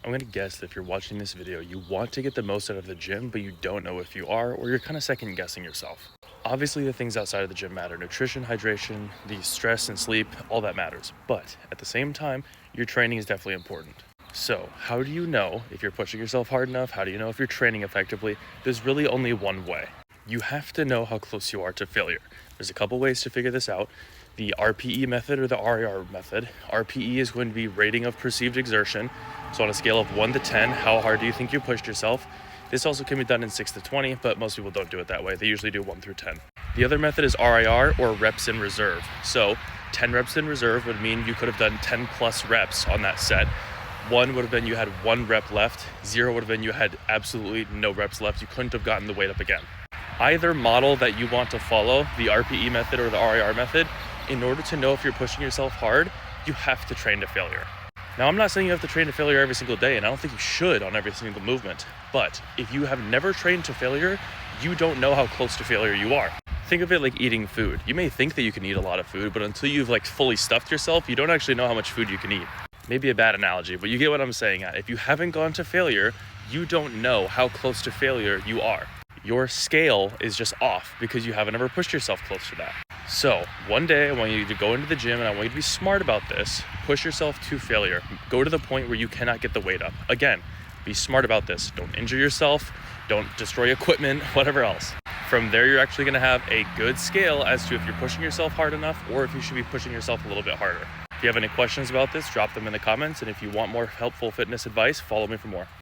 I'm gonna guess that if you're watching this video, you want to get the most out of the gym, but you don't know if you are, or you're kind of second guessing yourself. Obviously, the things outside of the gym matter. Nutrition, hydration, the stress and sleep, all that matters. But at the same time, your training is definitely important. So how do you know if you're pushing yourself hard enough? How do you know if you're training effectively? There's really only one way. You have to know how close you are to failure. There's a couple ways to figure this out. The RPE method or the RIR method. RPE is going to be rating of perceived exertion. So on a scale of 1 to 10, how hard do you think you pushed yourself? This also can be done in 6 to 20, but most people don't do it that way. They usually do 1 through 10. The other method is RIR, or reps in reserve. So 10 reps in reserve would mean you could have done 10 plus reps on that set. 1 would have been you had 1 rep left. 0 would have been you had absolutely no reps left. You couldn't have gotten the weight up again. Either model that you want to follow, the RPE method or the RIR method, in order to know if you're pushing yourself hard, you have to train to failure. Now, I'm not saying you have to train to failure every single day, and I don't think you should on every single movement. But if you have never trained to failure, you don't know how close to failure you are. Think of it like eating food. You may think that you can eat a lot of food, but until you've fully stuffed yourself, you don't actually know how much food you can eat. Maybe a bad analogy, but you get what I'm saying. If you haven't gone to failure, you don't know how close to failure you are. Your scale is just off because you haven't ever pushed yourself close to that. So one day I want you to go into the gym and I want you to be smart about this. Push yourself to failure. Go to the point where you cannot get the weight up. Again, be smart about this. Don't injure yourself. Don't destroy equipment, whatever else. From there, you're actually gonna have a good scale as to if you're pushing yourself hard enough or if you should be pushing yourself a little bit harder. If you have any questions about this, drop them in the comments. And if you want more helpful fitness advice, follow me for more.